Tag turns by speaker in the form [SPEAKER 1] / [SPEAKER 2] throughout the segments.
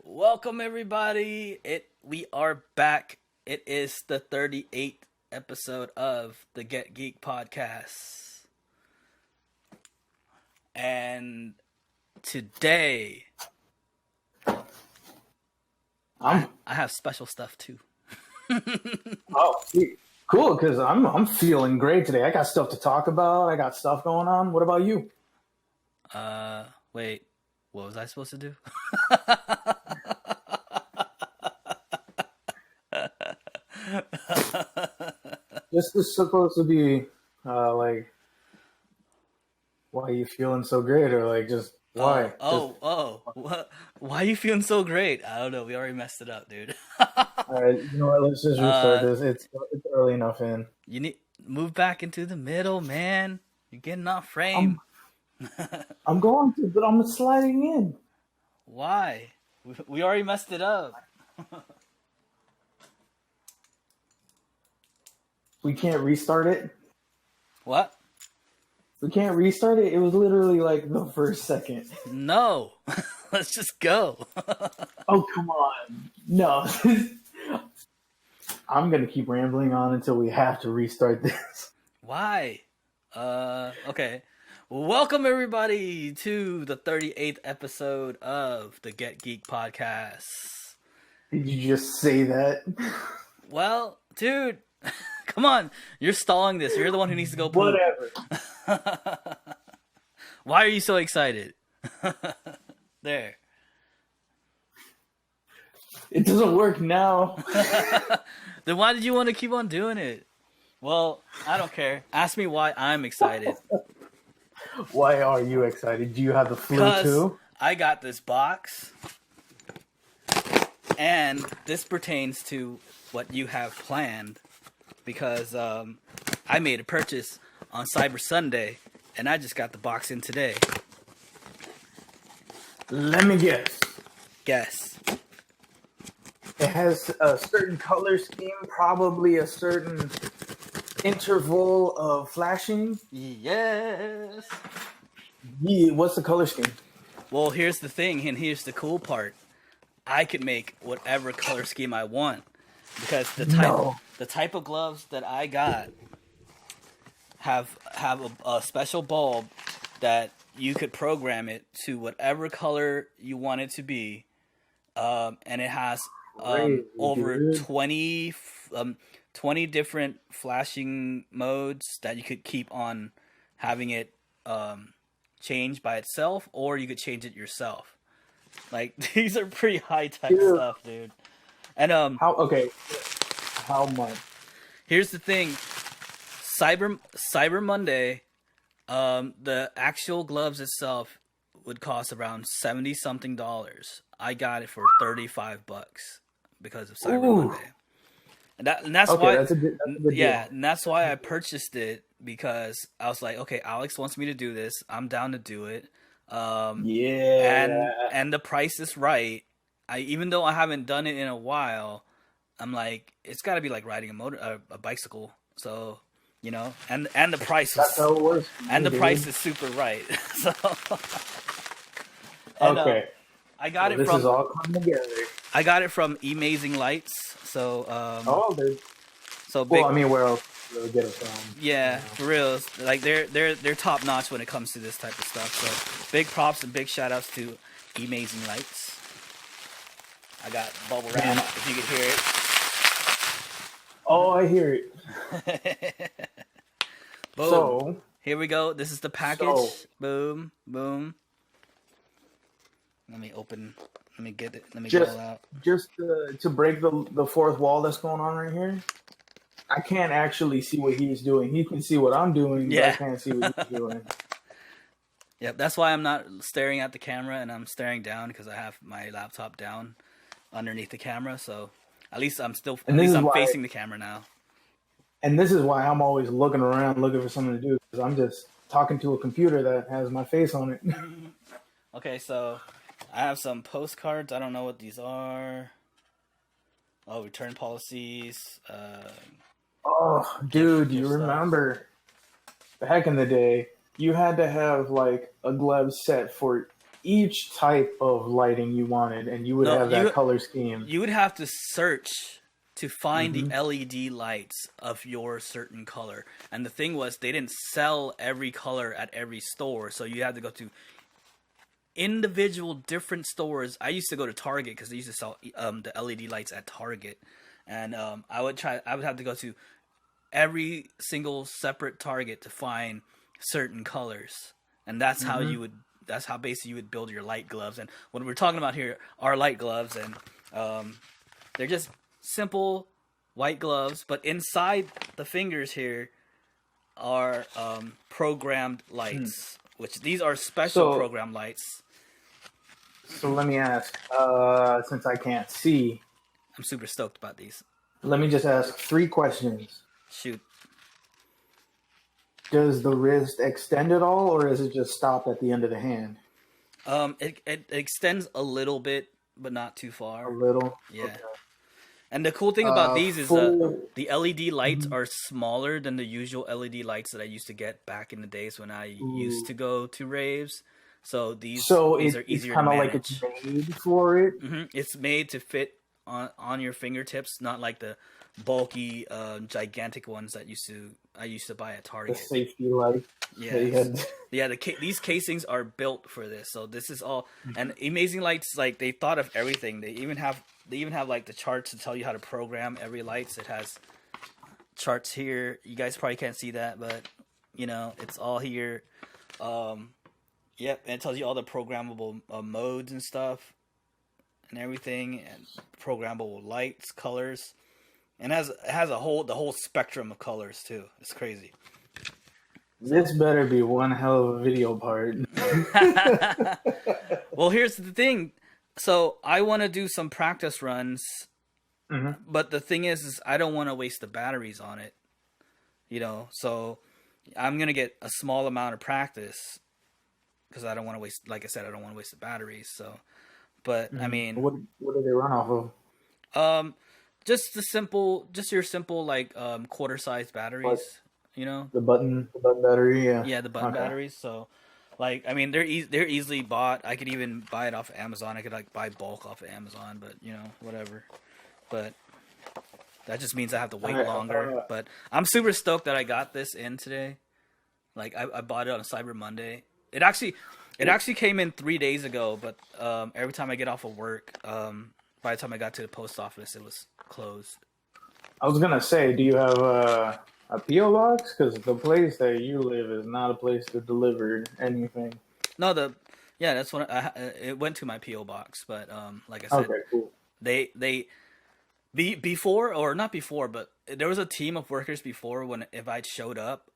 [SPEAKER 1] Welcome everybody. We are back. It is the 38th episode of the Get Geeked Podcast. And today I have special stuff too.
[SPEAKER 2] Oh, cool, because I'm feeling great today. I got stuff to talk about. I got stuff going on. What about you?
[SPEAKER 1] Wait. What was I supposed to do?
[SPEAKER 2] This is supposed to be like, why are you feeling so great, or like just why?
[SPEAKER 1] What? Why are you feeling so great? I don't know. We already messed it up, dude.
[SPEAKER 2] All right, you know what? Let's just restart this. It's early enough in.
[SPEAKER 1] You need move back into the middle, man. You're getting off frame.
[SPEAKER 2] I'm going to, but I'm sliding in.
[SPEAKER 1] Why? We already messed it up.
[SPEAKER 2] We can't restart it.
[SPEAKER 1] What?
[SPEAKER 2] We can't restart it. It was literally like the first second.
[SPEAKER 1] No. Let's just go.
[SPEAKER 2] Oh, come on. No. I'm going to keep rambling on until we have to restart this.
[SPEAKER 1] Why? Okay. Welcome everybody to the 38th episode of the Get Geeked Podcast.
[SPEAKER 2] Did you just say that?
[SPEAKER 1] Well, dude, come on. You're stalling this. You're the one who needs to go poop.
[SPEAKER 2] Whatever.
[SPEAKER 1] Why are you so excited? There.
[SPEAKER 2] It doesn't work now.
[SPEAKER 1] Then why did you want to keep on doing it? Well, I don't care. Ask me why I'm excited.
[SPEAKER 2] Why are you excited? Do you have the flu too?
[SPEAKER 1] I got this box. And this pertains to what you have planned. Because I made a purchase on Cyber Sunday. And I just got the box in today.
[SPEAKER 2] Let me guess.
[SPEAKER 1] Guess.
[SPEAKER 2] It has a certain color scheme, probably a certain interval of flashing.
[SPEAKER 1] Yes.
[SPEAKER 2] Yeah, what's the color scheme?
[SPEAKER 1] Well, here's the thing, and here's the cool part. I could make whatever color scheme I want. Because the type of gloves that I got have a special bulb that you could program it to whatever color you want it to be, and it has over 20 different flashing modes that you could keep on having it change by itself, or you could change it yourself. Like, these are pretty high tech stuff, dude. And
[SPEAKER 2] how much?
[SPEAKER 1] Here's the thing. Cyber Monday, the actual gloves itself would cost around $70 something. I got it for $35 because of Cyber Monday, and that's why.
[SPEAKER 2] That's a good
[SPEAKER 1] yeah,
[SPEAKER 2] deal.
[SPEAKER 1] and that's why I purchased it, because I was like, okay, Alex wants me to do this. I'm down to do it.
[SPEAKER 2] Yeah,
[SPEAKER 1] and the price is right. Even though I haven't done it in a while, I'm like, it's got to be like riding a bicycle. So. You know, and the price was,
[SPEAKER 2] that's how it works.
[SPEAKER 1] And the price is super right. So and,
[SPEAKER 2] okay,
[SPEAKER 1] I got it
[SPEAKER 2] this
[SPEAKER 1] from.
[SPEAKER 2] This is all coming together.
[SPEAKER 1] I got it from Amazing Lights. So
[SPEAKER 2] well, I mean, where else do we get it from?
[SPEAKER 1] Yeah,
[SPEAKER 2] you know?
[SPEAKER 1] for real. Like they're top notch when it comes to this type of stuff. So big props and big shout outs to Amazing Lights. I got bubble wrap, if you could hear it.
[SPEAKER 2] Oh, I hear it.
[SPEAKER 1] Boom. So here we go. This is the package. Boom, boom. Let me get it. Let me get it all out.
[SPEAKER 2] Just to break the fourth wall that's going on right here. I can't actually see what he's doing. He can see what I'm doing, but I can't see what he's doing.
[SPEAKER 1] Yep, that's why I'm not staring at the camera, and I'm staring down because I have my laptop down underneath the camera. So at least I'm facing the camera now.
[SPEAKER 2] And this is why I'm always looking around, looking for something to do, because I'm just talking to a computer that has my face on it.
[SPEAKER 1] Okay, so I have some postcards. I don't know what these are. Oh, return policies.
[SPEAKER 2] Oh, dude, you remember back in the day, you had to have like a glove set for each type of lighting you wanted, and you would have that color scheme.
[SPEAKER 1] You would have to search to find the LED lights of your certain color. And the thing was, they didn't sell every color at every store, so you had to go to individual different stores. I used to go to Target because they used to sell the LED lights at Target, and I would have to go to every single separate Target to find certain colors, and that's how you would. That's how basically you would build your light gloves. And what we're talking about here are light gloves, and they're just simple white gloves, but inside the fingers here are programmed lights, which these are special programmed lights.
[SPEAKER 2] So let me ask, since I can't see,
[SPEAKER 1] I'm super stoked about these.
[SPEAKER 2] Let me just ask 3 questions.
[SPEAKER 1] Shoot.
[SPEAKER 2] Does the wrist extend at all, or does it just stop at the end of the hand?
[SPEAKER 1] It extends a little bit, but not too far.
[SPEAKER 2] A little?
[SPEAKER 1] Yeah.
[SPEAKER 2] Okay.
[SPEAKER 1] And the cool thing about these is the LED lights are smaller than the usual LED lights that I used to get back in the days when I used to go to raves. So these are easier to manage. It's kind of like
[SPEAKER 2] it's made for it?
[SPEAKER 1] It's made to fit on your fingertips, not like the bulky, gigantic ones that I used to buy at Target.
[SPEAKER 2] The safety light.
[SPEAKER 1] Yeah. These casings are built for this. So this is all. And Amazing Lights, like, they thought of everything. They even have like the charts to tell you how to program every lights. It has charts here. You guys probably can't see that, but it's all here. Yep, and it tells you all the programmable modes and stuff and everything, and programmable lights, colors. And it has the whole spectrum of colors too. It's crazy.
[SPEAKER 2] This better be one hell of a video part.
[SPEAKER 1] Well, here's the thing. So I want to do some practice runs, but the thing is I don't want to waste the batteries on it. So I'm gonna get a small amount of practice because I don't want to waste. Like I said, I don't want to waste the batteries. So, but I mean,
[SPEAKER 2] what do they run off of?
[SPEAKER 1] Just your simple like quarter size batteries,
[SPEAKER 2] The button battery, yeah.
[SPEAKER 1] Yeah, the button batteries. So, like, I mean, they're easily bought. I could even buy it off of Amazon. I could like buy bulk off of Amazon, but whatever. But that just means I have to wait longer. But I'm super stoked that I got this in today. Like I bought it on Cyber Monday. It actually came in 3 days ago, but every time I get off of work, by the time I got to the post office, it was closed.
[SPEAKER 2] I was gonna say, do you have a P.O. box? Because the place that you live is not a place to deliver anything.
[SPEAKER 1] No, that's what it went to my P.O. box, but like I said,
[SPEAKER 2] okay, cool.
[SPEAKER 1] Before, or not before, but there was a team of workers before if I showed up,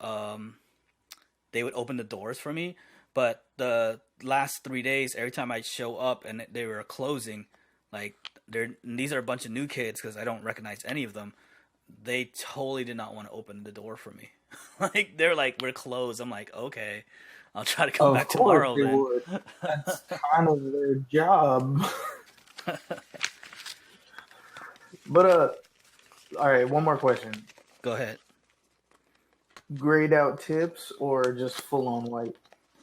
[SPEAKER 1] they would open the doors for me. But the last 3 days, every time I'd show up and they were closing, like these are a bunch of new kids because I don't recognize any of them. They totally did not want to open the door for me. Like they're like, we're closed. I'm like, okay, I'll try to come back tomorrow. Then
[SPEAKER 2] would. That's kind of their job. But all right, one more question.
[SPEAKER 1] Go ahead.
[SPEAKER 2] Grayed out tips or just full on white?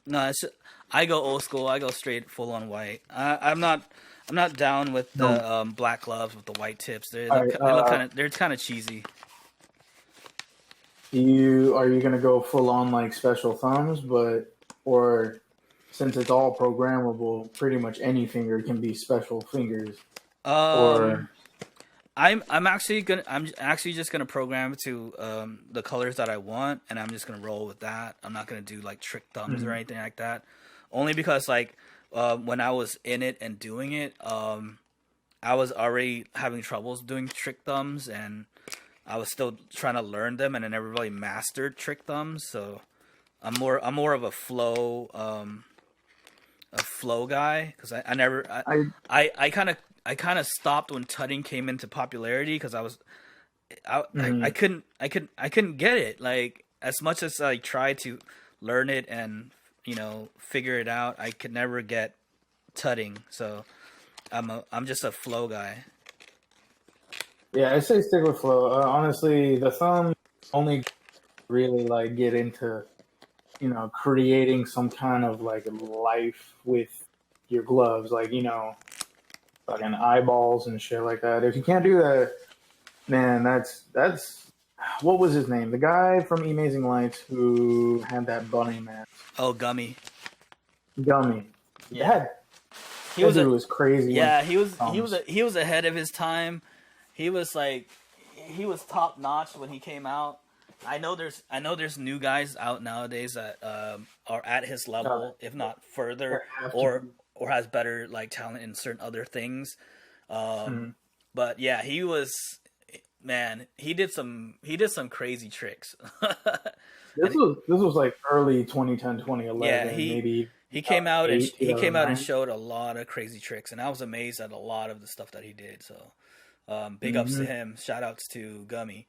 [SPEAKER 1] No, I go old school. I go straight full on white. I'm not down with the black gloves with the white tips. They look kind of cheesy.
[SPEAKER 2] Are you gonna go full on like special thumbs, or since it's all programmable, pretty much any finger can be special fingers?
[SPEAKER 1] I'm actually just gonna program to the colors that I want, and I'm just gonna roll with that. I'm not gonna do like trick thumbs or anything like that. Only because like when I was in it and doing it, I was already having troubles doing trick thumbs, and I was still trying to learn them, and I never really mastered trick thumbs. So I'm more of a flow guy because I kind of stopped when tutting came into popularity because I couldn't get it. Like as much as I tried to learn it and figure it out, I could never get tutting. So I'm just a flow guy.
[SPEAKER 2] Yeah, I say stick with flow. Honestly, the thumb only really like get into creating some kind of like life with your gloves, like, you know, fucking eyeballs and shit like that. If you can't do that, man, that's what was his name? The guy from Amazing Lights who had that bunny mask.
[SPEAKER 1] Oh, Gummy.
[SPEAKER 2] Gummy.
[SPEAKER 1] Yeah.
[SPEAKER 2] He was dude was crazy.
[SPEAKER 1] Yeah, he was ahead of his time. He was top notch when he came out. I know there's new guys out nowadays that are at his level, if not further, or has better like talent in certain other things. But yeah, he did some crazy tricks.
[SPEAKER 2] This was like early 2010, 2011.
[SPEAKER 1] Yeah, he came out and showed a lot of crazy tricks, and I was amazed at a lot of the stuff that he did. So, big ups to him. Shout outs to Gummy.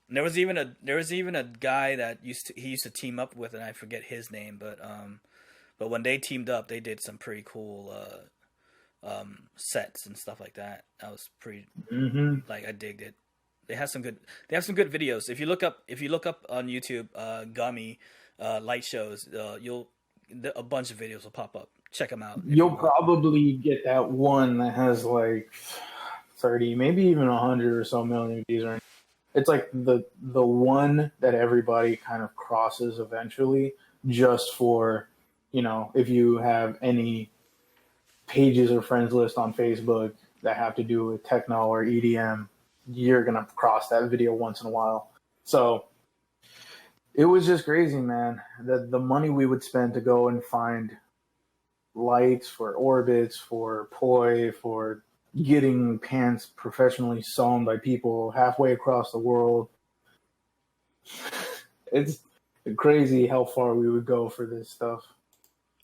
[SPEAKER 1] There was even a guy that he used to team up with, and I forget his name, but when they teamed up, they did some pretty cool sets and stuff like that. That was pretty like I digged it. They have some good videos. If you look up on YouTube Gummy light shows, a bunch of videos will pop up. Check them out.
[SPEAKER 2] You'll probably get that one that has like 30, maybe even 100 or so million views. It's like the one that everybody kind of crosses eventually, just for, you know, if you have any pages or friends list on Facebook that have to do with techno or EDM, you're going to cross that video once in a while. So it was just crazy, man. The money we would spend to go and find lights for orbits, for poi, for getting pants professionally sewn by people halfway across the world. It's crazy how far we would go for this stuff.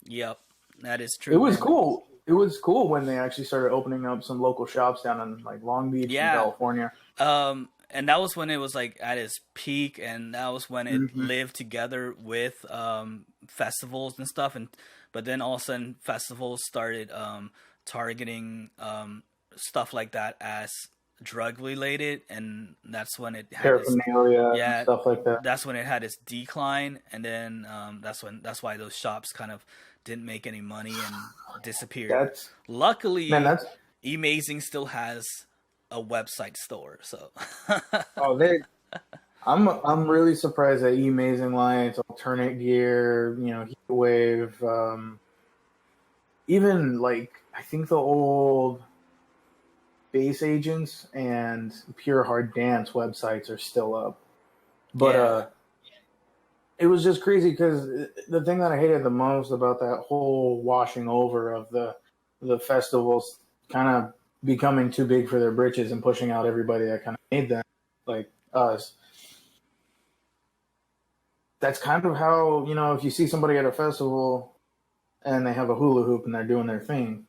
[SPEAKER 1] Yep, that is true.
[SPEAKER 2] It was cool. It was cool when they actually started opening up some local shops down in like Long Beach, in California.
[SPEAKER 1] And that was when it was like at its peak, and that was when it lived together with festivals and stuff. But then all of a sudden, festivals started targeting stuff like that as drug related, and that's when it had
[SPEAKER 2] paraphernalia, stuff like that.
[SPEAKER 1] That's when it had its decline, and then that's why those shops kind of didn't make any money and disappeared. Luckily, Amazing still has a website store, so
[SPEAKER 2] I'm really surprised that Amazing Lights, Alternate Gear, you know, Heatwave, even like I think the old Base Agents and Pure Hard Dance websites are still up. But it was just crazy because the thing that I hated the most about that whole washing over of the festivals kind of becoming too big for their britches and pushing out everybody that kind of made them, like us. That's kind of how, you know, if you see somebody at a festival and they have a hula hoop and they're doing their thing,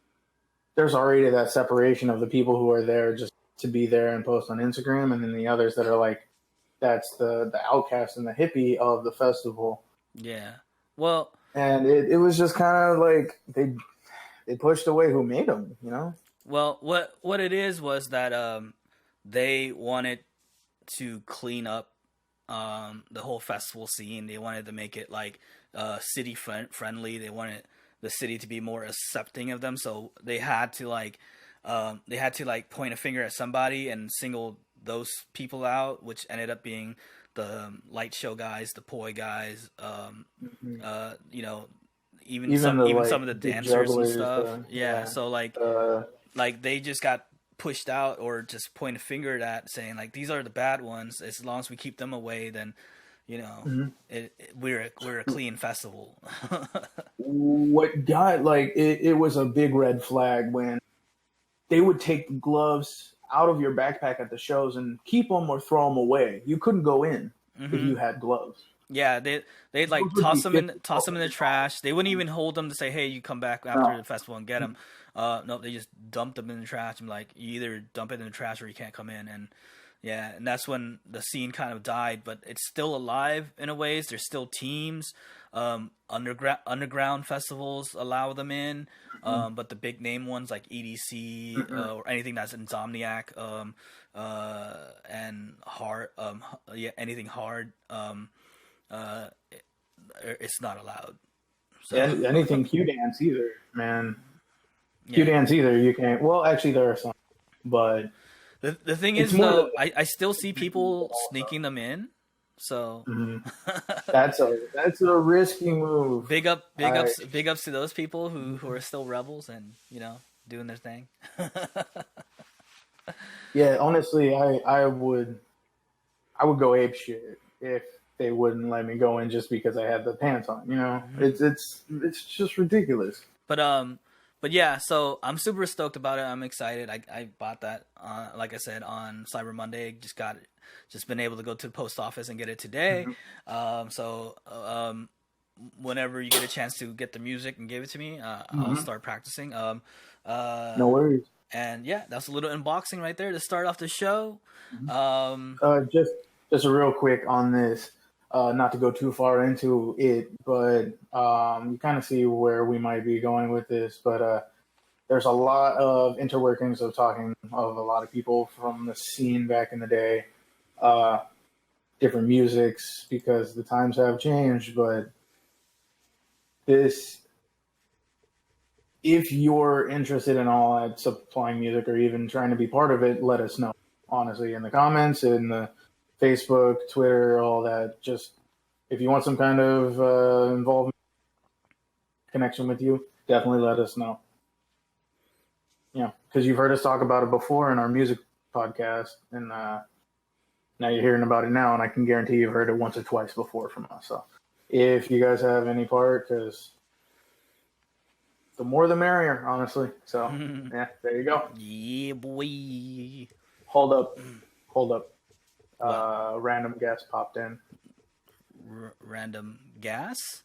[SPEAKER 2] there's already that separation of the people who are there just to be there and post on Instagram, and then the others that are like, that's the outcast and the hippie of the festival.
[SPEAKER 1] Yeah. Well,
[SPEAKER 2] and it was just kind of like they pushed away who made them, you know?
[SPEAKER 1] Well, what it is was that they wanted to clean up the whole festival scene. They wanted to make it like city friendly. They wanted the city to be more accepting of them. So they had to point a finger at somebody and single those people out, which ended up being the light show guys, the poi guys, you know, even some of the dancers and stuff. So like they just got pushed out or just point a finger at saying like, these are the bad ones. As long as we keep them away, then, you know, we're a clean festival.
[SPEAKER 2] What got like it was a big red flag when they would take the gloves out of your backpack at the shows and keep them or throw them away. You couldn't go in if you had gloves.
[SPEAKER 1] Yeah, they'd like toss them in the trash. They wouldn't even hold them to say, "Hey, you come back after the festival and get them." No, they just dumped them in the trash. And like, you either dump it in the trash or you can't come in. And yeah, and that's when the scene kind of died. But it's still alive in a ways. There's still teams. Underground festivals allow them in, but the big name ones like EDC or anything that's Insomniac and hard, anything hard, it's not allowed. So
[SPEAKER 2] anything Q dance either, man.
[SPEAKER 1] yeah.
[SPEAKER 2] Q dance either. You can't. Well, actually, there are some, but
[SPEAKER 1] The thing
[SPEAKER 2] it's
[SPEAKER 1] is
[SPEAKER 2] more
[SPEAKER 1] though,
[SPEAKER 2] the
[SPEAKER 1] I still see people sneaking them in. So
[SPEAKER 2] that's a risky move.
[SPEAKER 1] big
[SPEAKER 2] I
[SPEAKER 1] ups to those people who are still rebels and doing their thing.
[SPEAKER 2] Yeah, honestly, I would go ape shit if they wouldn't let me go in just because I had the pants on. It's just ridiculous.
[SPEAKER 1] But but yeah, so I'm super stoked about it. I'm excited. I bought that like I said on Cyber Monday. Just been able to go to the post office and get it today. So whenever you get a chance to get the music and give it to me, I'll start practicing.
[SPEAKER 2] No worries.
[SPEAKER 1] And yeah, that's a little unboxing right there to start off the show.
[SPEAKER 2] Just a real quick on this. Not to go too far into it, but you kind of see where we might be going with this. But there's a lot of interworkings of talking of a lot of people from the scene back in the day, different musics, because the times have changed. But this, if you're interested in all that supplying music or even trying to be part of it, let us know. Honestly, in the comments, in the Facebook, Twitter, all that. Just if you want some kind of involvement, connection with you, definitely let us know. Yeah, because you've heard us talk about it before in our music podcast, and now you're hearing about it now, and I can guarantee you've heard it once or twice before from us. So if you guys have any part, because the more the merrier, honestly. So yeah, there you go.
[SPEAKER 1] Yeah, boy.
[SPEAKER 2] Hold up. Random guest popped in.
[SPEAKER 1] Random gas?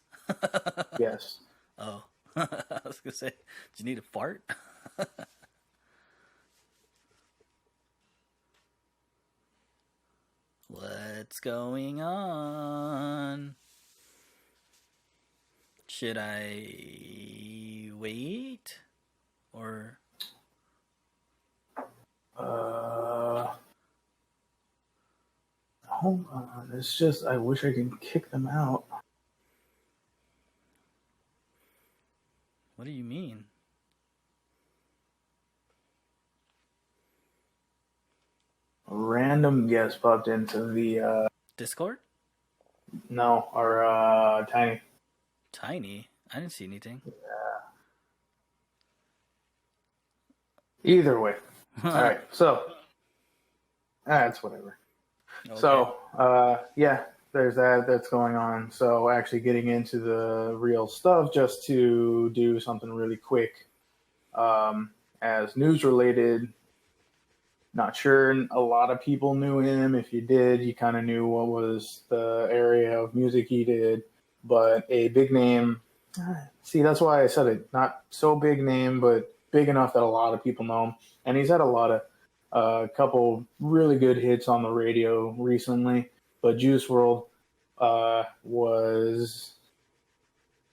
[SPEAKER 2] Yes.
[SPEAKER 1] Oh. I was going to say, do you need a fart? What's going on? Should I wait? Or...
[SPEAKER 2] Hold on. It's just, I wish I could kick them out.
[SPEAKER 1] What do you mean?
[SPEAKER 2] A random guest popped into the
[SPEAKER 1] Discord?
[SPEAKER 2] No, our Tiny.
[SPEAKER 1] Tiny? I didn't see anything.
[SPEAKER 2] Either way. All right. So that's whatever. Okay. So yeah, there's that's going on. So actually getting into the real stuff, just to do something really quick, as news related. Not sure a lot of people knew him. If you did, you kind of knew what was the area of music he did. But a big name, see, that's why I said it. Not so big name, but big enough that a lot of people know him. And he's had a lot of, couple really good hits on the radio recently. But Juice WRLD was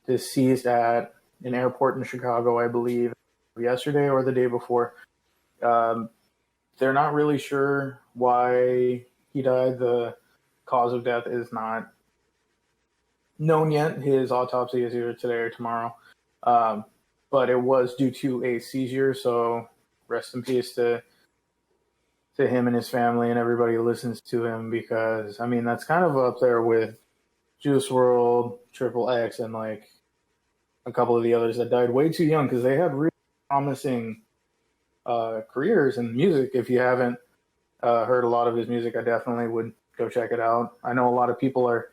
[SPEAKER 2] deceased at an airport in Chicago, I believe, yesterday or the day before. They're not really sure why he died. The cause of death is not known yet. His autopsy is either today or tomorrow. But it was due to a seizure. So rest in peace to him and his family and everybody who listens to him, because, I mean, that's kind of up there with Juice WRLD, Triple X, and like a couple of the others that died way too young, because they had really promising careers in music. If you haven't heard a lot of his music, I definitely would go check it out. I know a lot of people are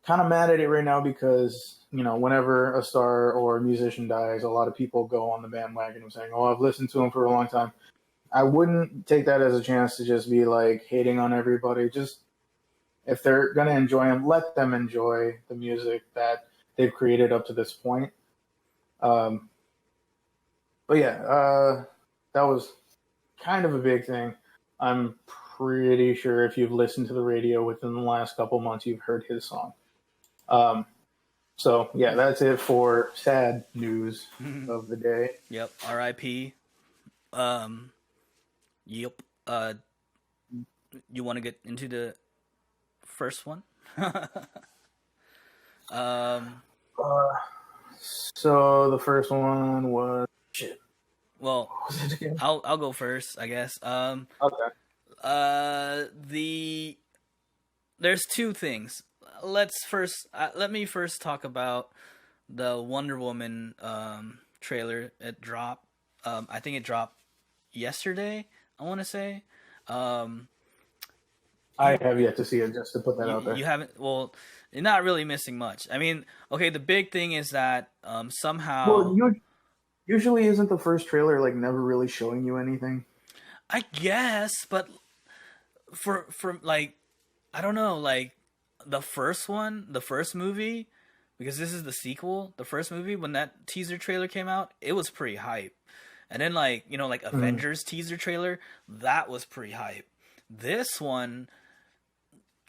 [SPEAKER 2] kind of mad at it right now because, whenever a star or a musician dies, a lot of people go on the bandwagon and saying, oh, I've listened to him for a long time. I wouldn't take that as a chance to just be like hating on everybody. Just, if they're going to enjoy him, let them enjoy the music that they've created up to this point. But yeah, that was kind of a big thing. I'm pretty sure if you've listened to the radio within the last couple months, you've heard his song. So yeah, that's it for sad news of the day.
[SPEAKER 1] Yep. R.I.P. Yep. You want to get into the first one?
[SPEAKER 2] So the first one was shit.
[SPEAKER 1] Well,
[SPEAKER 2] What was it again?
[SPEAKER 1] I'll go first, I guess.
[SPEAKER 2] Okay.
[SPEAKER 1] There's two things. Let me first talk about the Wonder Woman trailer. It dropped. I think it dropped yesterday, I want to say.
[SPEAKER 2] I have yet to see it, just to put that out there.
[SPEAKER 1] You haven't. Well, you're not really missing much. I mean, okay, the big thing is that somehow.
[SPEAKER 2] Well, usually isn't the first trailer like never really showing you anything?
[SPEAKER 1] I guess, but for like, I don't know, like the first movie, because this is the sequel. The first movie, when that teaser trailer came out, it was pretty hype. And then like Avengers teaser trailer, that was pretty hype. This one,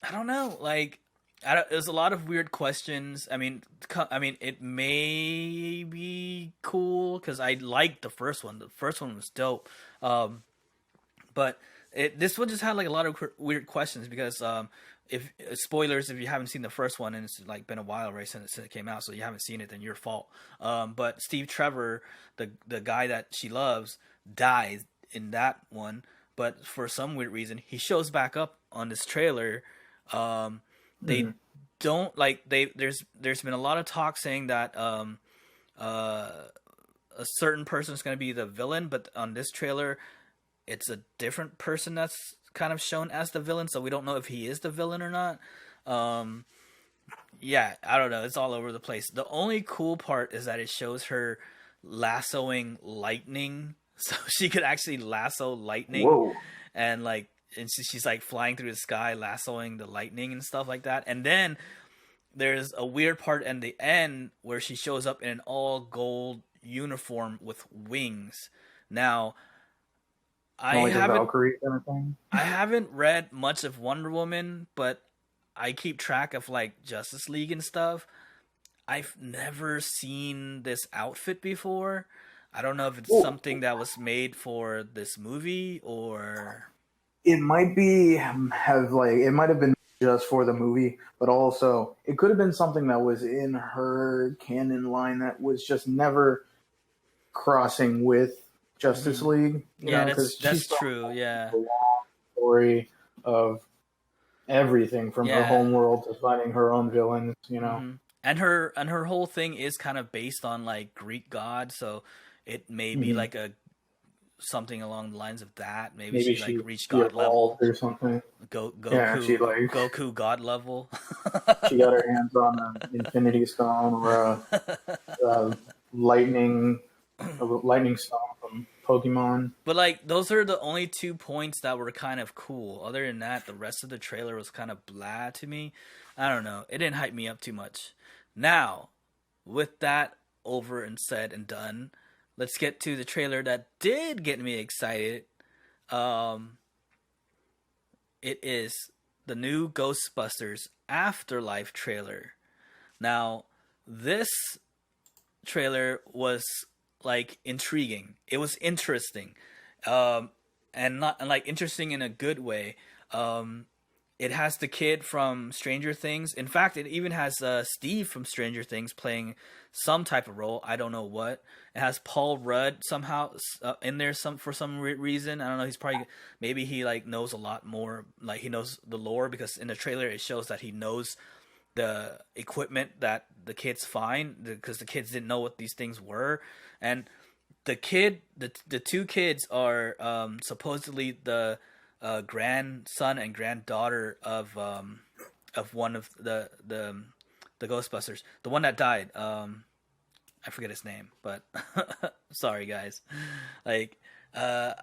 [SPEAKER 1] I don't know, like there's a lot of weird questions. I mean, it may be cool because I liked the first one. The first one was dope, but this one just had like a lot of weird questions because if spoilers, if you haven't seen the first one and it's like been a while right since it came out, so you haven't seen it, then your fault. But Steve Trevor, the guy that she loves, dies in that one. But for some weird reason, he shows back up on this trailer. They don't like there's been a lot of talk saying that a certain person is going to be the villain, but on this trailer, it's a different person that's kind of shown as the villain, so we don't know if he is the villain or not. Yeah, I don't know. It's all over the place. The only cool part is that it shows her lassoing lightning, so she could actually lasso lightning.
[SPEAKER 2] Whoa.
[SPEAKER 1] And like, and she's like flying through the sky, lassoing the lightning and stuff like that. And then there's a weird part in the end where she shows up in an all gold uniform with wings. Now, I haven't read much of Wonder Woman, but I keep track of like Justice League and stuff. I've never seen this outfit before. I don't know if it's something that was made for this movie or
[SPEAKER 2] it might have been just for the movie, but also it could have been something that was in her canon line that was just never crossing with Justice League.
[SPEAKER 1] Yeah, that's true. Yeah,
[SPEAKER 2] the long story of everything from her home world to finding her own villains.
[SPEAKER 1] And her whole thing is kind of based on like Greek gods, so it may be like something along the lines of that. Maybe she like reached God level
[SPEAKER 2] or something.
[SPEAKER 1] Goku God level.
[SPEAKER 2] She got her hands on an Infinity Stone or a lightning stone from Pokemon.
[SPEAKER 1] But like those are the only 2 points that were kind of cool. Other than that, the rest of the trailer was kind of blah to me. I don't know. It didn't hype me up too much. Now, with that over and said and done, let's get to the trailer that did get me excited. It is the new Ghostbusters Afterlife trailer. Now, this trailer was like intriguing. It was interesting, and not like interesting in a good way. It has the kid from Stranger Things. In fact, it even has Steve from Stranger Things playing some type of role. I don't know what. It has Paul Rudd somehow in there for some reason. I don't know. He's probably maybe he like knows a lot more. Like he knows the lore because in the trailer it shows that he knows the equipment that the kids find because the kids didn't know what these things were. And the 2 kids are supposedly the grandson and granddaughter of one of the Ghostbusters, the one that died. I forget his name, but sorry guys. Like I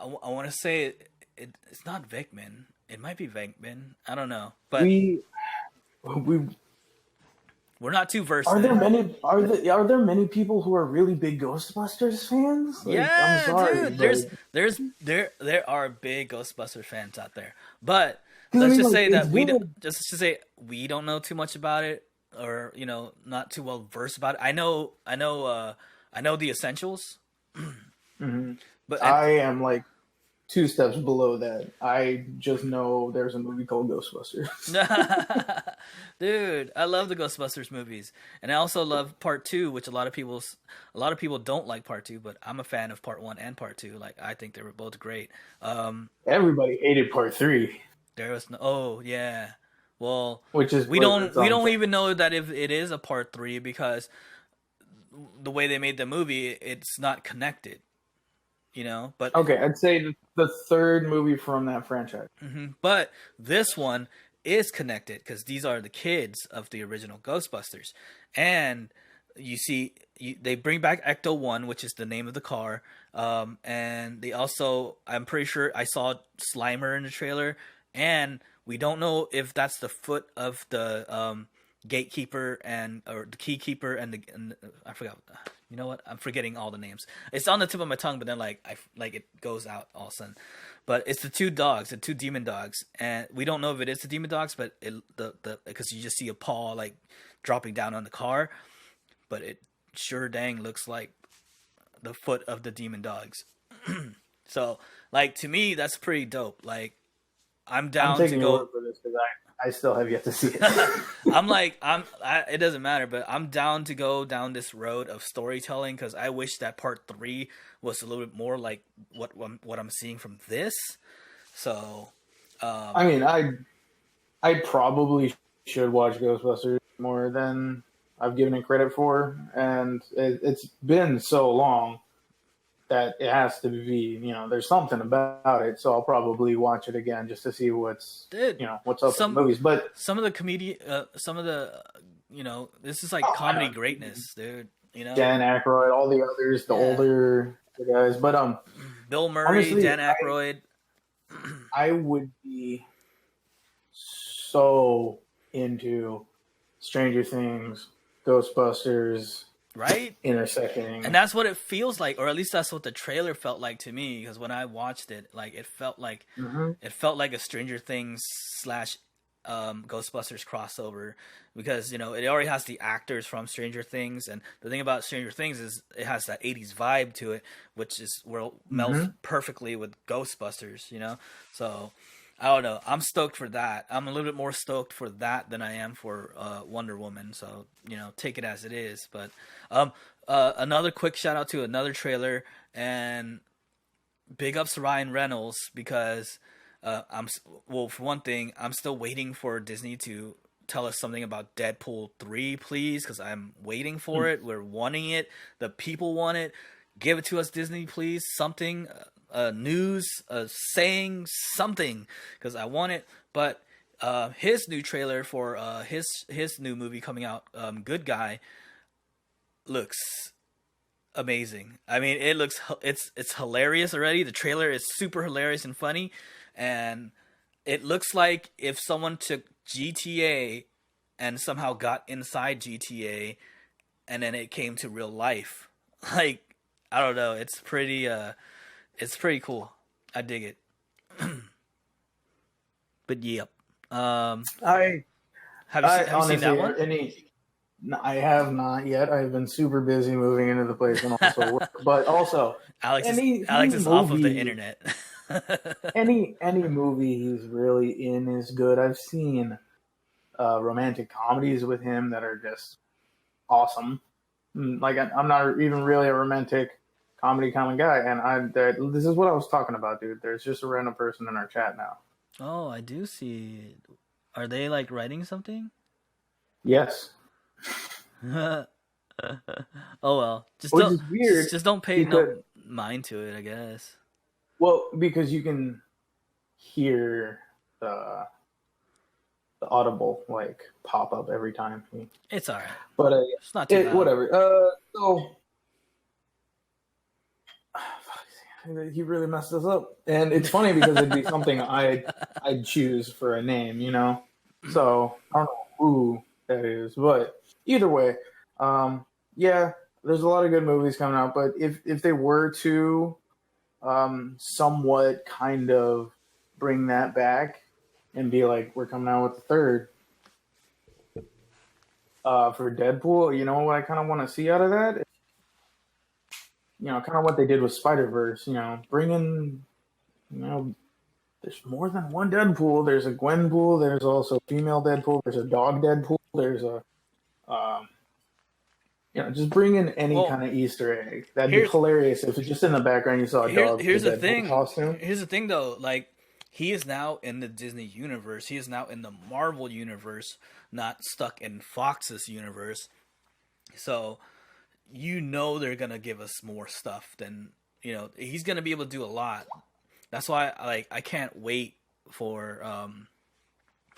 [SPEAKER 1] want to say it's not Venkman. It might be Venkman. I don't know, but we're not too versed.
[SPEAKER 2] Are there many people who are really big Ghostbusters fans?
[SPEAKER 1] Like, yeah, I'm sorry, dude. There are big Ghostbusters fans out there, but let's just say that we don't know too much about it, or not too well versed about it. I know the essentials,
[SPEAKER 2] but I am like two steps below that. I just know there's a movie called Ghostbusters.
[SPEAKER 1] Dude, I love the Ghostbusters movies, and I also love Part 2, which a lot of people don't like Part 2, but I'm a fan of Part 1 and Part 2. Like, I think they were both great.
[SPEAKER 2] Everybody hated Part 3.
[SPEAKER 1] There was no, oh yeah, well,
[SPEAKER 2] which is
[SPEAKER 1] we don't even know that if it is a Part 3 because the way they made the movie, it's not connected. You know, but
[SPEAKER 2] okay, I'd say the third movie from that franchise.
[SPEAKER 1] Mm-hmm. But this one is connected because these are the kids of the original Ghostbusters, and you see, they bring back Ecto 1, which is the name of the car, and they also, I'm pretty sure I saw Slimer in the trailer, and we don't know if that's the foot of the gatekeeper or the keykeeper and I forgot. You know what? I'm forgetting all the names. It's on the tip of my tongue, but then it goes out all of a sudden. But it's the two dogs, the two demon dogs, and we don't know if it is the demon dogs, but because you just see a paw like dropping down on the car, but it sure dang looks like the foot of the demon dogs. So, like, to me, that's pretty dope. Like, I'm down to go
[SPEAKER 2] for this because I still have yet to see it.
[SPEAKER 1] It doesn't matter, but I'm down to go down this road of storytelling because I wish that Part 3 was a little bit more like what I'm seeing from this. So,
[SPEAKER 2] I mean, I probably should watch Ghostbusters more than I've given it credit for, and it's been so long that it has to be, there's something about it. So I'll probably watch it again just to see what's up in the movies. But
[SPEAKER 1] some of the this is like comedy greatness, dude.
[SPEAKER 2] Dan Aykroyd, all the others, the older guys. But
[SPEAKER 1] Bill Murray, honestly, Dan Aykroyd.
[SPEAKER 2] I would be so into Stranger Things, Ghostbusters.
[SPEAKER 1] Right?
[SPEAKER 2] Intersecting.
[SPEAKER 1] And that's what it feels like, or at least that's what the trailer felt like to me, because when I watched it, like, it felt like a Stranger Things / Ghostbusters crossover, because, it already has the actors from Stranger Things, and the thing about Stranger Things is it has that 80s vibe to it, which is where it melds perfectly with Ghostbusters, So, I don't know. I'm stoked for that. I'm a little bit more stoked for that than I am for Wonder Woman. So, take it as it is. But another quick shout out to another trailer, and big ups to Ryan Reynolds because for one thing, I'm still waiting for Disney to tell us something about Deadpool 3, please, because I'm waiting for it. We're wanting it. The people want it. Give it to us, Disney, please. Something. News, saying something, because I want it. But his new trailer for his new movie coming out, Good Guy, looks amazing. I mean, it's hilarious already. The trailer is super hilarious and funny, and it looks like if someone took GTA and somehow got inside GTA, and then it came to real life. Like, I don't know. It's pretty cool. I dig it. But yep. Have you seen that one?
[SPEAKER 2] I have not yet. I've been super busy moving into the place and also work. But also,
[SPEAKER 1] Alex is off of the internet.
[SPEAKER 2] any movie he's really in is good. I've seen romantic comedies with him that are just awesome. Like, I'm not even really a romantic comedy kind of guy, and this is what I was talking about, dude. There's just a random person in our chat now.
[SPEAKER 1] Oh, I do see. Are they like writing something?
[SPEAKER 2] Yes.
[SPEAKER 1] Oh well,
[SPEAKER 2] weird.
[SPEAKER 1] Just don't pay no mind to it, I guess.
[SPEAKER 2] Well, because you can hear the audible like pop up every time.
[SPEAKER 1] It's alright,
[SPEAKER 2] but
[SPEAKER 1] it's not too loud.
[SPEAKER 2] Whatever. So. He really messed us up, and it's funny because it'd be something I'd choose for a name, So I don't know who that is, but either way, there's a lot of good movies coming out. But if they were to somewhat kind of bring that back and be like, we're coming out with the third for Deadpool, you know what I kind of want to see out of that? Kind of what they did with Spider-Verse, bring in there's more than one Deadpool. There's a Gwenpool. There's also female Deadpool. There's a dog Deadpool. There's a, um, just bring in any kind of Easter egg. That'd be hilarious if it's just in the background you saw a dog with a Deadpool costume.
[SPEAKER 1] Here's the thing, though. Like, he is now in the Disney universe. He is now in the Marvel universe, not stuck in Fox's universe. So, they're gonna give us more stuff than he's gonna be able to do a lot. That's why I can't wait for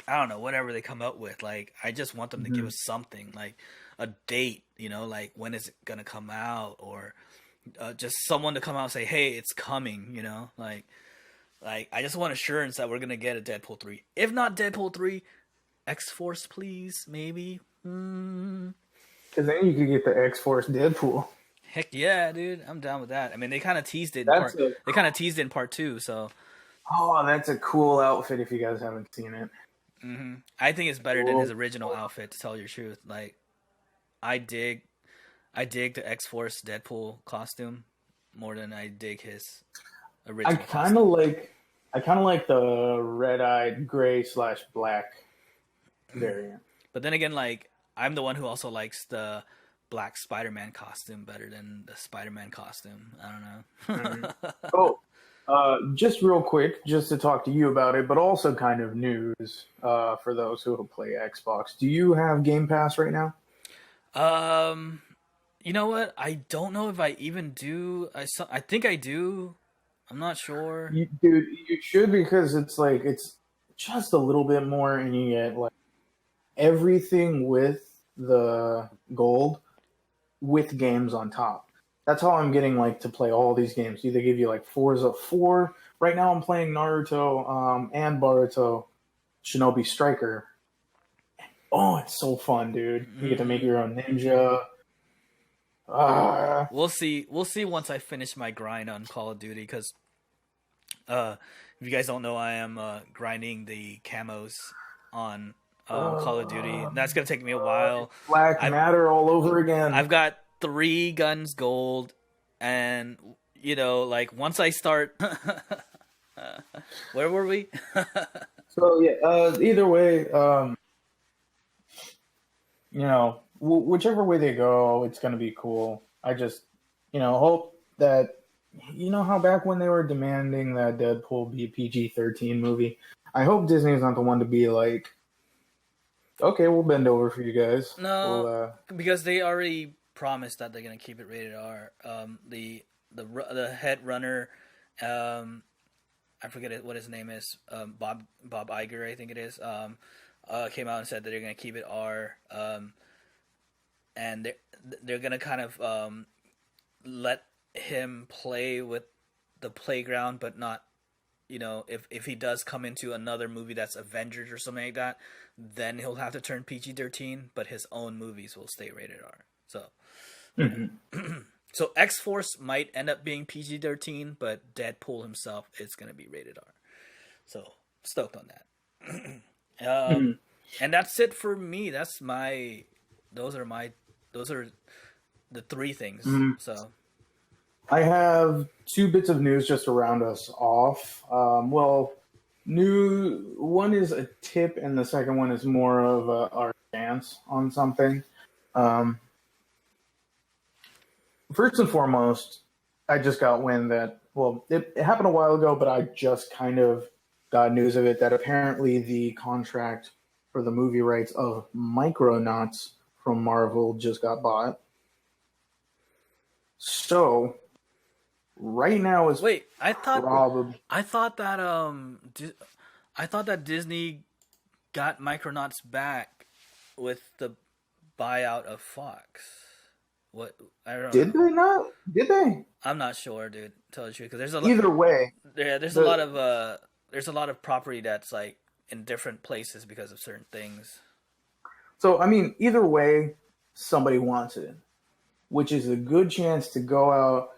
[SPEAKER 1] I don't know, whatever they come out with. Like, I just want them to give us something, like a date, like when is it gonna come out, or just someone to come out and say, hey, it's coming, like I just want assurance that we're gonna get a Deadpool 3. If not Deadpool 3, X-Force, please, maybe.
[SPEAKER 2] Because then you could get the X-Force Deadpool.
[SPEAKER 1] Heck yeah, dude! I'm down with that. I mean, they kind of teased it. They kind of teased it in part 2. So. Oh,
[SPEAKER 2] that's a cool outfit. If you guys haven't seen it,
[SPEAKER 1] I think it's better than his original outfit. To tell you the truth, like, I dig the X-Force Deadpool costume more than I dig his original. I kind
[SPEAKER 2] of like the red-eyed gray/black variant.
[SPEAKER 1] But then again, like, I'm the one who also likes the black Spider-Man costume better than the Spider-Man costume. I don't
[SPEAKER 2] know. Just real quick, just to talk to you about it, but also kind of news for those who play Xbox. Do you have Game Pass right now?
[SPEAKER 1] You know what? I don't know if I even do. I think I do. I'm not sure.
[SPEAKER 2] Dude, you should, because it's just a little bit more, and you get like everything with the gold with games on top. That's how I'm getting to play all these games. They give you Forza 4. Right now I'm playing Naruto and Boruto Shinobi Striker. Oh, it's so fun, dude. You get to make your own ninja.
[SPEAKER 1] We'll see once I finish my grind on Call of Duty, because if you guys don't know, I am grinding the camos on Call of Duty. That's gonna take me a while.
[SPEAKER 2] Black Matter all over again.
[SPEAKER 1] I've got 3 guns gold, and once I start, where were we?
[SPEAKER 2] So yeah, either way, whichever way they go, it's gonna be cool. I just hope that how back when they were demanding that Deadpool be a PG-13 movie, I hope Disney is not the one to be like, okay, we'll bend over for you guys.
[SPEAKER 1] No, because they already promised that they're gonna keep it rated R. The head runner, I forget what his name is. Bob Iger, I think it is. Came out and said that they're gonna keep it R. And they're gonna kind of let him play with the playground, but not. If he does come into another movie that's Avengers or something like that, then he'll have to turn PG-13, but his own movies will stay rated R. So, so X-Force might end up being PG-13, but Deadpool himself is going to be rated R. So, stoked on that. And that's it for me. Those are the 3 things. So.
[SPEAKER 2] I have 2 bits of news just to round us off. One is a tip, and the second one is more of our stance on something. First and foremost, I just got wind that, it happened a while ago, but I just kind of got news of it, that apparently the contract for the movie rights of Micronauts from Marvel just got bought. So right now is
[SPEAKER 1] I thought that Disney got Micronauts back with the buyout of Fox. What? I don't know.
[SPEAKER 2] Did they not? Did they?
[SPEAKER 1] I'm not sure, dude. To tell you the truth, because there's
[SPEAKER 2] either way.
[SPEAKER 1] Yeah, there's a lot of property that's in different places because of certain things.
[SPEAKER 2] So I mean, either way, somebody wants it, which is a good chance to go out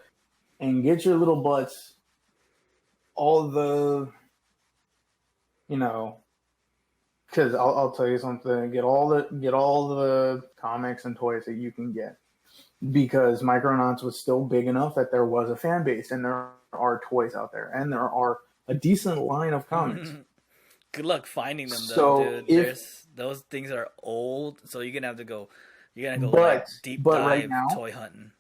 [SPEAKER 2] and get your little butts all the, because I'll tell you something. Get all the comics and toys that you can get, because Micronauts was still big enough that there was a fan base, and there are toys out there, and there are a decent line of comics.
[SPEAKER 1] Good luck finding them though,
[SPEAKER 2] So
[SPEAKER 1] dude. Those things are old, so you're gonna have to go. You're gonna go like deep
[SPEAKER 2] but right
[SPEAKER 1] dive
[SPEAKER 2] now,
[SPEAKER 1] toy hunting.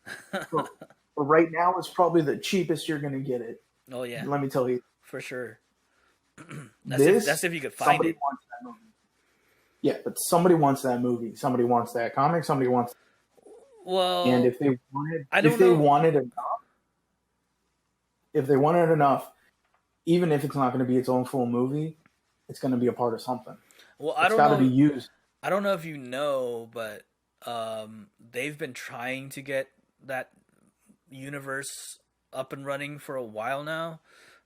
[SPEAKER 2] but right now it's probably the cheapest you're gonna get it.
[SPEAKER 1] Oh yeah,
[SPEAKER 2] Let me tell you,
[SPEAKER 1] for sure. That's if you could find
[SPEAKER 2] somebody
[SPEAKER 1] it.
[SPEAKER 2] wants that movie. Yeah, but somebody wants that movie. Somebody wants that comic. Somebody wants.
[SPEAKER 1] Well,
[SPEAKER 2] And if they wanted enough, even if it's not going to be its own full movie, it's going to be a part of something.
[SPEAKER 1] Well,
[SPEAKER 2] it's got to be used.
[SPEAKER 1] I don't know if you know, but they've been trying to get that universe up and running for a while now.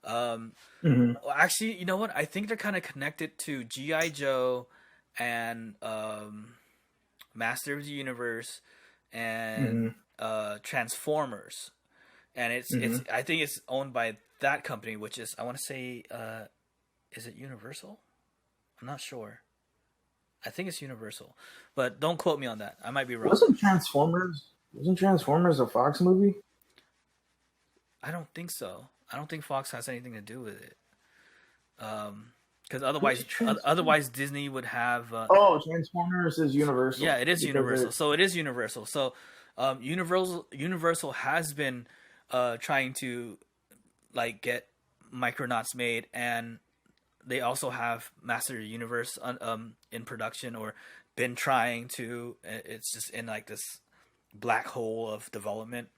[SPEAKER 1] Actually, you know what? I think they're kind of connected to G.I. Joe and Master of the Universe and Transformers, and it's I think it's owned by that company, which is, I want to say, is it Universal? I'm not sure. I think it's Universal, but don't quote me on that. I might be wrong.
[SPEAKER 2] Wasn't Transformers a Fox movie?
[SPEAKER 1] I don't think so. I don't think Fox has anything to do with it. Because otherwise Disney would have.
[SPEAKER 2] Transformers is Universal.
[SPEAKER 1] Yeah, it is Universal. So it is Universal. So Universal has been trying to like get Micronauts made, and they also have Master of the Universe in production, or been trying to. It's just in like this black hole of development.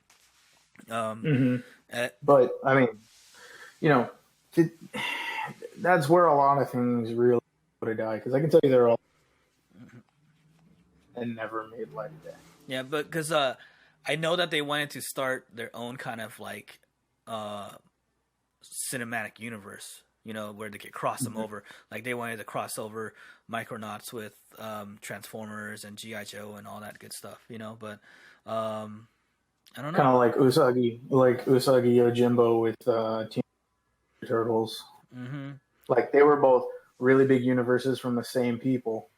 [SPEAKER 2] But I mean, that's where a lot of things really go to die. Because I can tell you they're all and never made light of day.
[SPEAKER 1] Yeah, but because I know that they wanted to start their own kind of like cinematic universe, where they could cross them over. Like they wanted to cross over Micronauts with Transformers and G.I. Joe and all that good stuff, But I don't know.
[SPEAKER 2] Kind of like Usagi Yojimbo with Teen Turtles. Like they were both really big universes from the same people,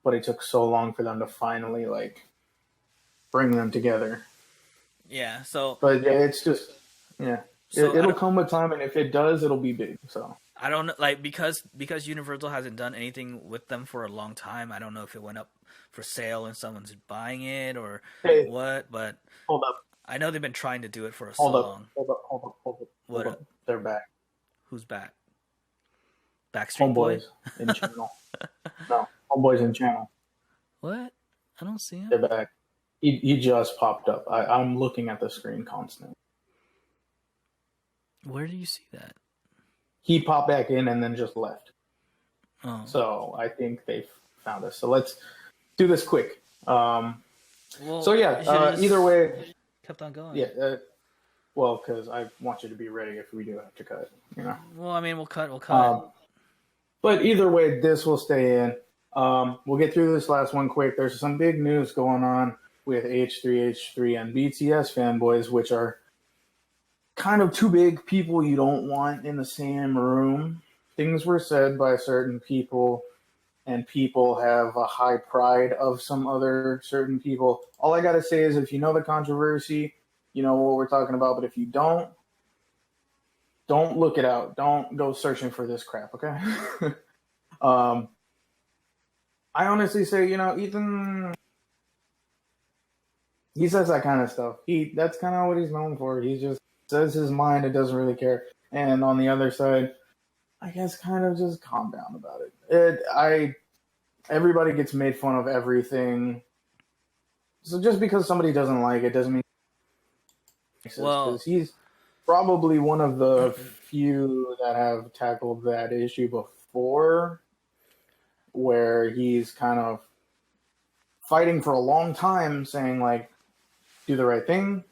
[SPEAKER 2] but it took so long for them to finally like bring them together.
[SPEAKER 1] Yeah. So.
[SPEAKER 2] But yeah, it's just it'll come with time, and if it does, it'll be big. So.
[SPEAKER 1] I don't know, like because Universal hasn't done anything with them for a long time. I don't know if it went up for sale and someone's buying it or what. But
[SPEAKER 2] hold up,
[SPEAKER 1] I know they've been trying to do it for so long.
[SPEAKER 2] Hold up.
[SPEAKER 1] What?
[SPEAKER 2] They're back.
[SPEAKER 1] Who's back? Backstreet
[SPEAKER 2] Boys in channel. No, Homeboys in channel.
[SPEAKER 1] What? I don't see him.
[SPEAKER 2] They're back. He just popped up. I'm looking at the screen constantly.
[SPEAKER 1] Where do you see that?
[SPEAKER 2] He popped back in and then just left.
[SPEAKER 1] Oh.
[SPEAKER 2] So I think they found us. So let's do this quick. Either way,
[SPEAKER 1] kept on going.
[SPEAKER 2] Yeah. Because I want you to be ready if we do have to cut.
[SPEAKER 1] Well, I mean, we'll cut.
[SPEAKER 2] But either way, this will stay in. We'll get through this last one quick. There's some big news going on with H3H3 and BTS fanboys, which are kind of two big people you don't want in the same room. Things were said by certain people, and people have a high pride of some other certain people. All I got to say is if you know the controversy, you know what we're talking about. But if you don't look it out. Don't go searching for this crap, okay? I honestly say, Ethan, he says that kind of stuff. That's kind of what he's known for. He just says his mind and doesn't really care. And on the other side, I guess kind of just calm down about it. Everybody gets made fun of everything. So just because somebody doesn't like it doesn't mean he's probably one of the few that have tackled that issue before, where he's kind of fighting for a long time, saying, like, do the right thing,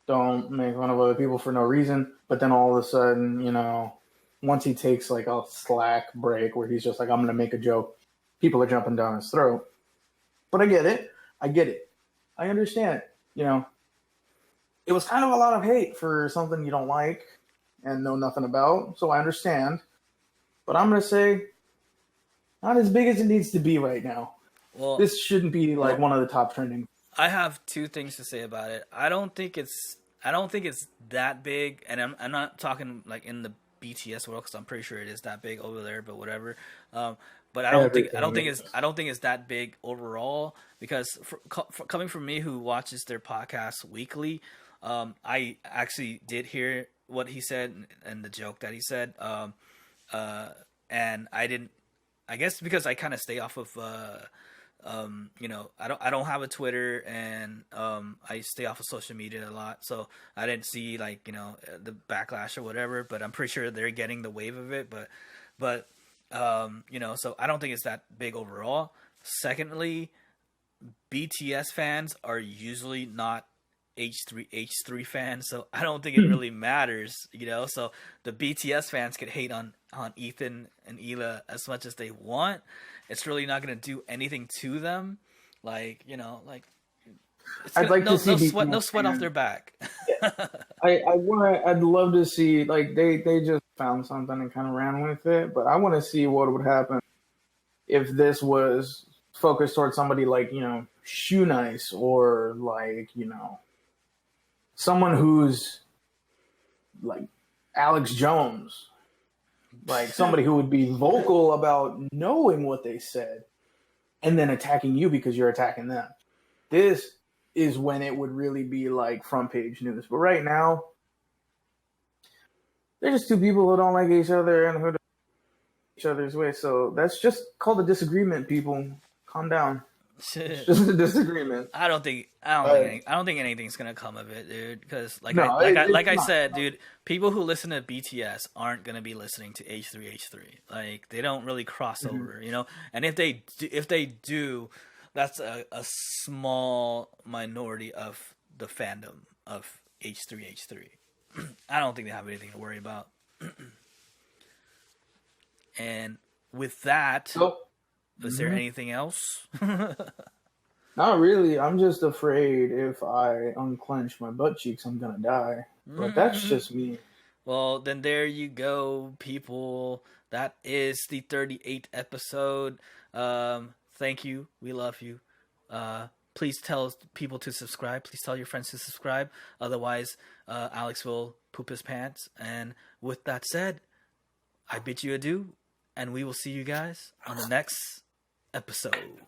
[SPEAKER 2] don't make fun of other people for no reason, but then all of a sudden, once he takes, like, a slack break where he's just like, I'm going to make a joke, people are jumping down his throat. But I get it. I understand, It was kind of a lot of hate for something you don't like and know nothing about, so I understand. But I'm going to say, not as big as it needs to be right now. Well, this shouldn't be like one of the top trending.
[SPEAKER 1] I have two things to say about it. I don't think it's that big, and I'm not talking like in the BTS world because I'm pretty sure it is that big over there, but whatever. But I don't think it's that big overall because coming from me who watches their podcast weekly, I actually did hear what he said and the joke that he said, and I didn't. I guess because I kind of stay off of. I don't have a Twitter and I stay off of social media a lot, so I didn't see like the backlash or whatever. But I'm pretty sure they're getting the wave of it. But so I don't think it's that big overall. Secondly, BTS fans are usually not H3H3 fans, so I don't think it really matters. So the BTS fans could hate on Ethan and Ela as much as they want. It's really not going to do anything to them. I'd like to see no sweat off their back.
[SPEAKER 2] I'd love to see, like, they just found something and kind of ran with it, but I want to see what would happen if this was focused towards somebody like, Shoe Nice or like, someone who's like Alex Jones. Like somebody who would be vocal about knowing what they said and then attacking you because you're attacking them. This is when it would really be like front page news. But right now, they're just two people who don't like each other and who don't each other's way. So that's just called a disagreement, people. Calm down. It's just a disagreement.
[SPEAKER 1] I don't think anything's gonna come of it, dude. Because I said, dude, people who listen to BTS aren't gonna be listening to H3H3. Like they don't really cross over, And if they do, that's a small minority of the fandom of H3H3. I don't think they have anything to worry about. And with that. Is there anything else?
[SPEAKER 2] Not really. I'm just afraid if I unclench my butt cheeks, I'm going to die. But that's just me.
[SPEAKER 1] Well, then there you go, people. That is the 38th episode. Thank you. We love you. Please tell people to subscribe. Please tell your friends to subscribe. Otherwise, Alex will poop his pants. And with that said, I bid you adieu. And we will see you guys on the next episode.